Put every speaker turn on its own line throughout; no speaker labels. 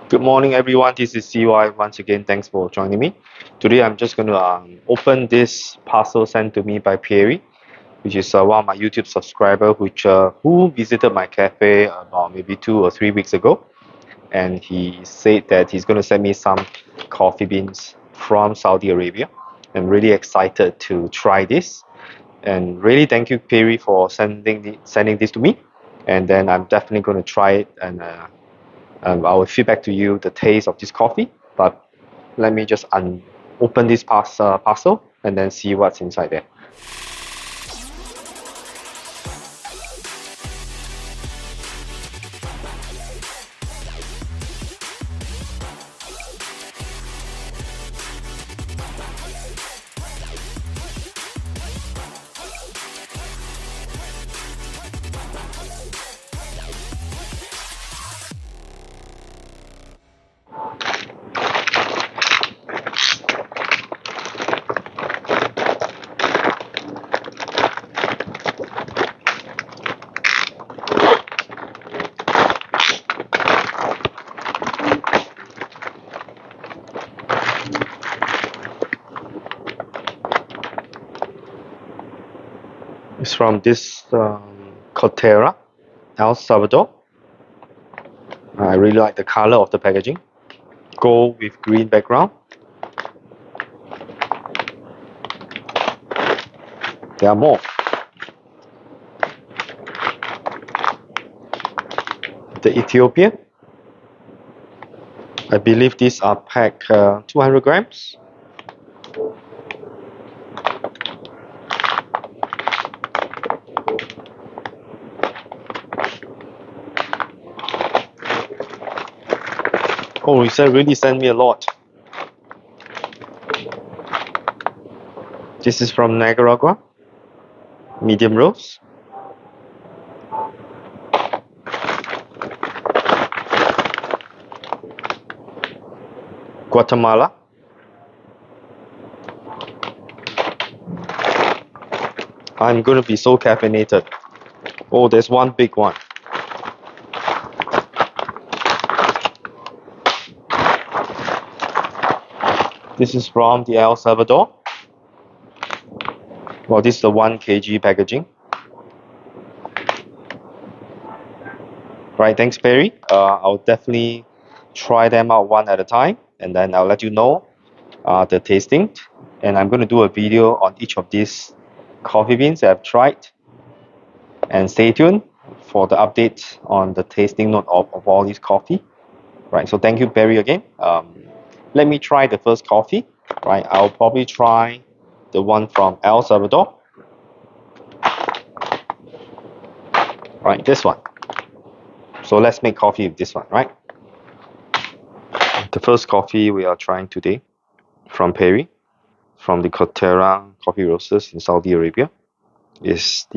Good morning, everyone. This is CY. Once again, thanks for joining me. Today, I'm just going to open this parcel sent to me by Pierre, which is one of my YouTube subscriber, who visited my cafe about maybe 2 or 3 weeks ago, and he said that he's going to send me some coffee beans from Saudi Arabia. I'm really excited to try this, and really thank you, Pierre, for sending this to me. And then I'm definitely going to try it and. I will feedback to you the taste of this coffee. But let me just open this parcel and then see what's inside there. It's from this Coterra, El Salvador. I really like the color of the packaging. Gold with green background. There are more. The Ethiopian. I believe these are packed 200 grams. Oh, he said really sent me a lot. This is from Nicaragua. Medium roast. Guatemala. I'm going to be so caffeinated. Oh, there's one big one. This is from the El Salvador. Well, this is the 1 kg packaging. Right, thanks, Perry. I'll definitely try them out one at a time, and then I'll let you know the tasting. And I'm going to do a video on each of these coffee beans that I've tried. And stay tuned for the update on the tasting note of all these coffee. Right, so thank you, Perry, again. Let me try the first coffee. Right, I'll probably try the one from El Salvador. Right, this one. So let's make coffee with this one, right? The first coffee we are trying today from Perry, from the Coterra Coffee Roasters in Saudi Arabia, is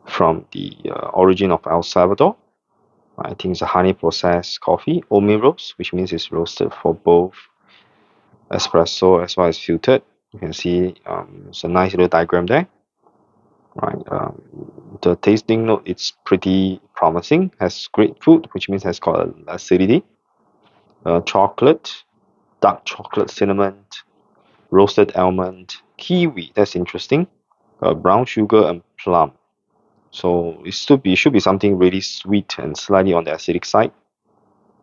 from the origin of El Salvador. I think it's a honey processed coffee, oatmeal roast, which means it's roasted for both espresso as well as filtered. You can see it's a nice little diagram there. Right, the tasting note, it's pretty promising. Has grapefruit, which means has got acidity. Chocolate, dark chocolate, cinnamon, roasted almond, kiwi. That's interesting. Brown sugar and plum. So it should be something really sweet and slightly on the acidic side.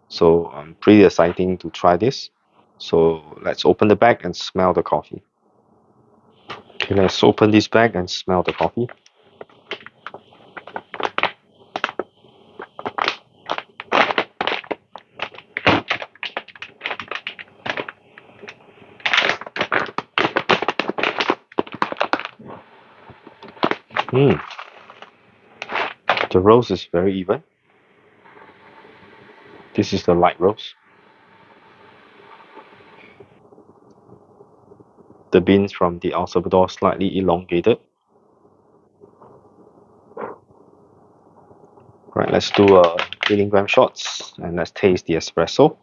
So pretty exciting to try this. So let's open the bag and smell the coffee. Okay, let's open this bag and smell the coffee. The roast is very even. This is the light roast. The beans from the El Salvador slightly elongated. Right, let's do a 18 gram shots and let's taste the espresso.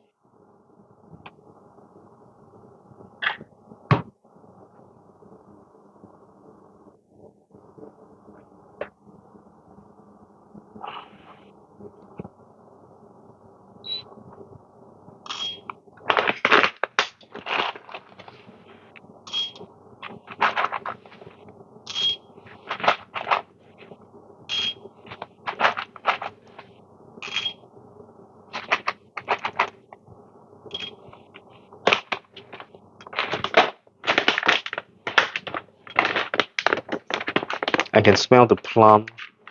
can smell the plum,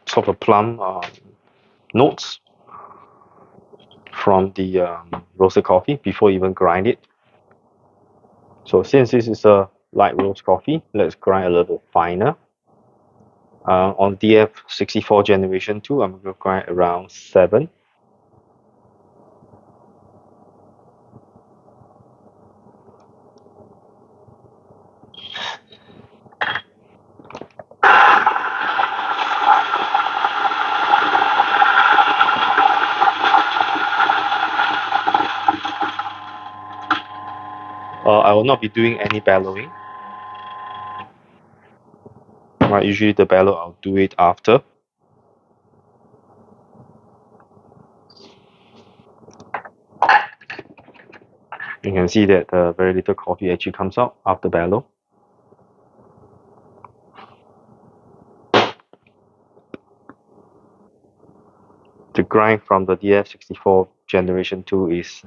sort of plum notes from the roasted coffee before you even grind it. So since this is a light roast coffee, let's grind a little bit finer. On DF64 generation 2, I'm going to grind around 7. I will not be doing any bellowing. Right, usually the bellow I'll do it after. You can see that very little coffee actually comes out after bellow. The grind from the DF64 generation 2 is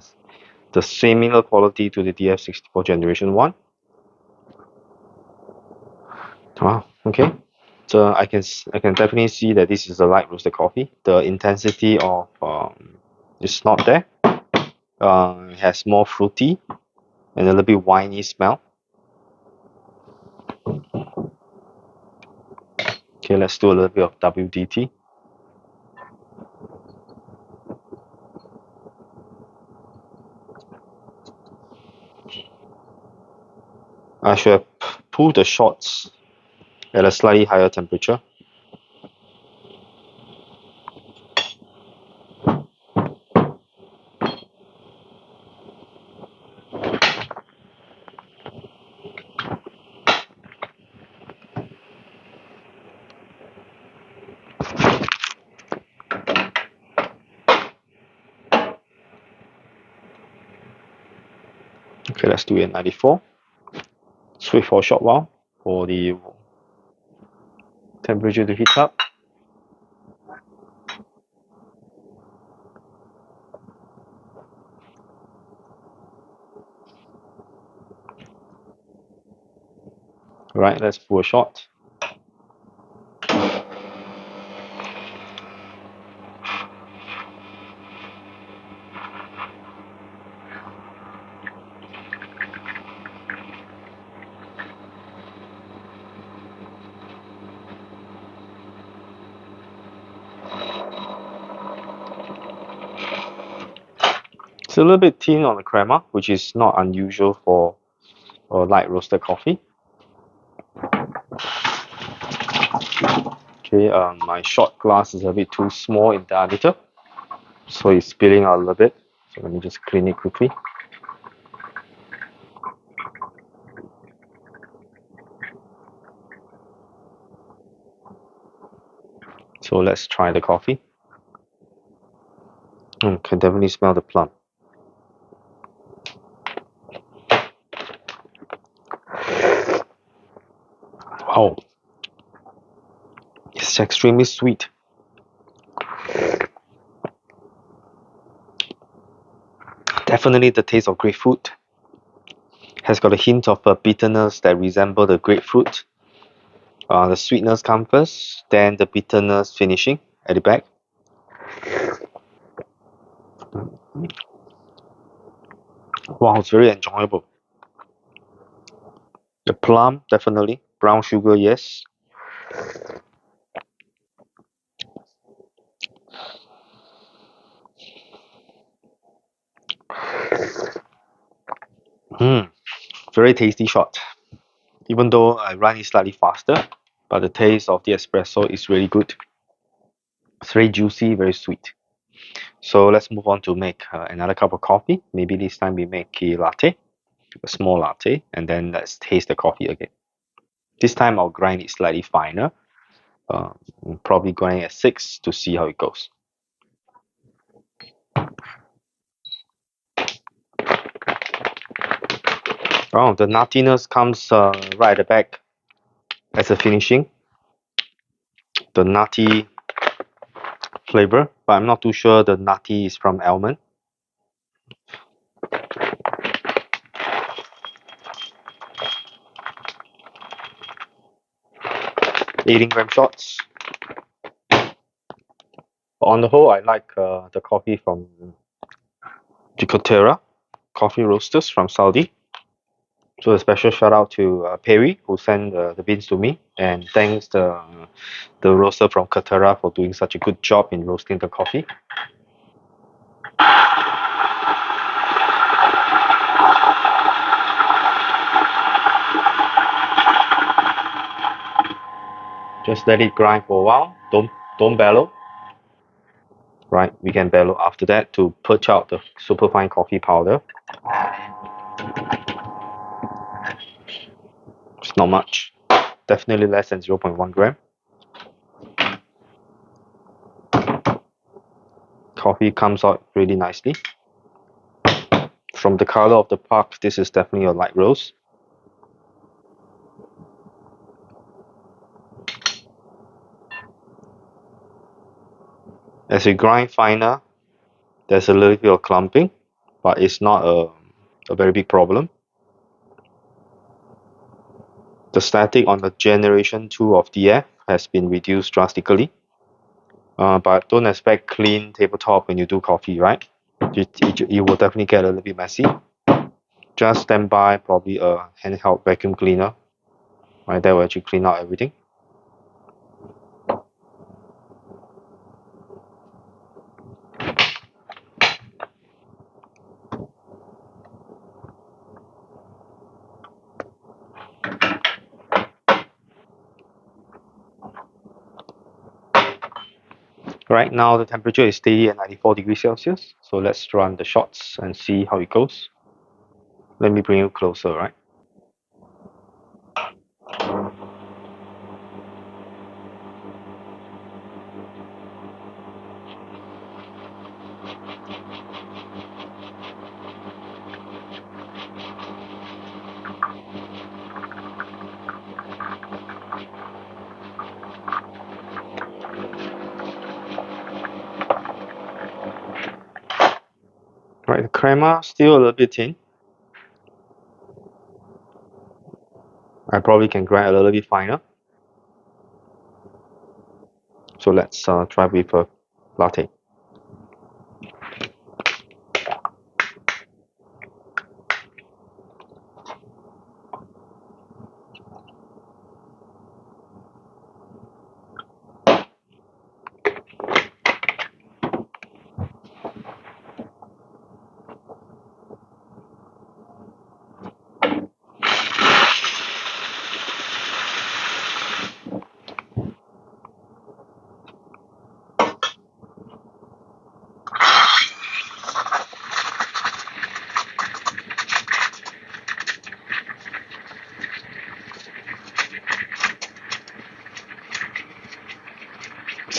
the similar quality to the DF64 generation 1. Wow, okay. So I can definitely see that this is a light roasted coffee. The intensity of is not there. It has more fruity and a little bit winey smell. Okay, let's do a little bit of WDT. I should have pulled the shots at a slightly higher temperature. Okay, let's do it at 94. Let's wait for a short while for the temperature to heat up. Right, let's pull a shot. It's a little bit thin on the crema, which is not unusual for a light roasted coffee. Okay, my shot glass is a bit too small in diameter, so it's spilling out a little bit. So let me just clean it quickly. So let's try the coffee. Can definitely smell the plum. Wow, it's extremely sweet. Definitely the taste of grapefruit. Has got a hint of a bitterness that resemble the grapefruit. The sweetness comes first, then the bitterness finishing at the back. Wow, it's very enjoyable. The plum, definitely. Brown sugar, yes. Very tasty shot. Even though I run it slightly faster, but the taste of the espresso is really good. It's very juicy, very sweet. So let's move on to make another cup of coffee. Maybe this time we make a latte, a small latte, and then let's taste the coffee again. This time I'll grind it slightly finer. Uh, Probably grind at 6 to see how it goes. Oh, the nuttiness comes right at the back as a finishing. The nutty flavor, but I'm not too sure the nutty is from almond. 18-gram shots. But on the whole, I like the coffee from the Coterra Coffee Roasters from Saudi. So a special shout out to Perry, who sent the beans to me, and thanks the roaster from Coterra for doing such a good job in roasting the coffee. Just let it grind for a while. Don't bellow. Right, we can bellow after that to purge out the superfine coffee powder. It's not much. Definitely less than 0.1 gram. Coffee comes out really nicely. From the color of the puck, this is definitely a light roast. As you grind finer, there's a little bit of clumping, but it's not a very big problem. The static on the generation 2 of DF has been reduced drastically. But don't expect clean tabletop when you do coffee, right? You will definitely get a little bit messy. Just stand by probably a handheld vacuum cleaner, right? That will actually clean out everything. Right now the temperature is steady at 94 degrees Celsius. So let's run the shots and see how it goes. Let me bring you closer, right? Right, the crema still a little bit thin. I probably can grind a little bit finer. So let's try with a latte.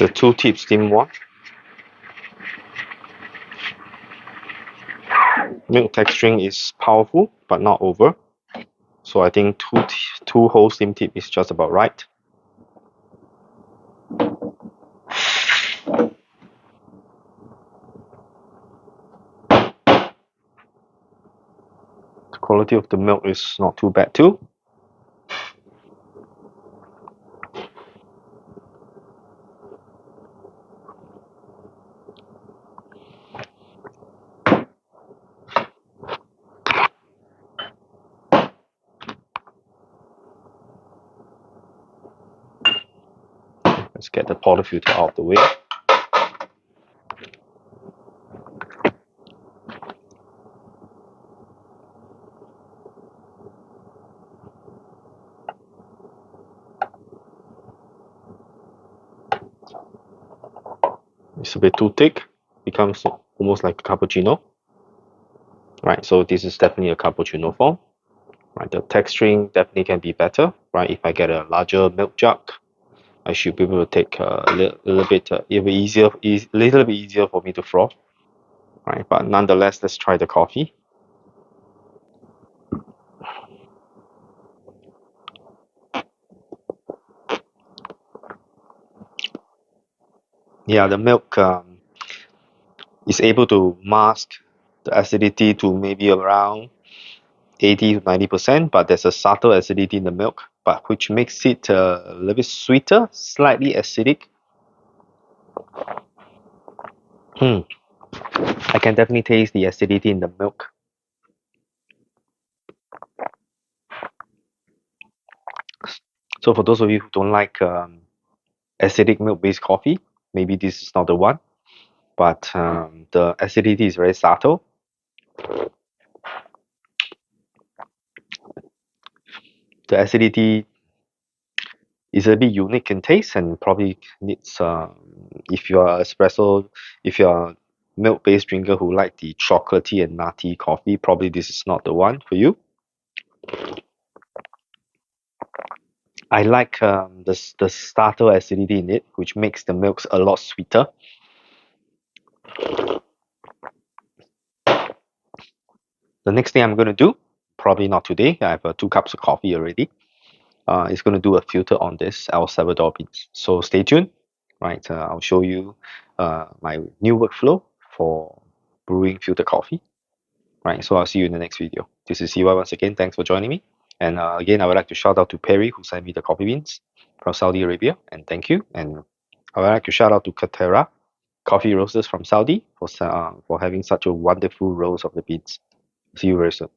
It's a 2-tip steam one. Milk texturing is powerful, but not over. So I think two whole steam tip is just about right. The quality of the milk is not too bad too. Let's get the portafilter out of the way. It's a bit too thick, becomes almost like a cappuccino. Right, so this is definitely a cappuccino form. Right, the texturing definitely can be better. Right, if I get a larger milk jug, I should be able to take a little bit easier for me to froth. Right, but nonetheless, let's try the coffee. Yeah, the milk is able to mask the acidity to maybe around 80 to 90%, but there's a subtle acidity in the milk, but which makes it a little bit sweeter, slightly acidic. Hmm. I can definitely taste the acidity in the milk. So for those of you who don't like acidic milk-based coffee, maybe this is not the one. But the acidity is very subtle. The acidity is a bit unique in taste and probably needs if you are espresso, if you are milk-based drinker who like the chocolatey and nutty coffee, probably this is not the one for you. I like the starter acidity in it, which makes the milks a lot sweeter. The next thing I'm going to do, probably not today, I have 2 cups of coffee already, is going to do a filter on this El Salvador beans. So stay tuned, right? I'll show you my new workflow for brewing filter coffee, right? So I'll see you in the next video. This is CY once again. Thanks for joining me. And again, I would like to shout out to Perry who sent me the coffee beans from Saudi Arabia, and thank you. And I would like to shout out to Coterra Coffee Roasters from Saudi for having such a wonderful roast of the beans. See you very soon.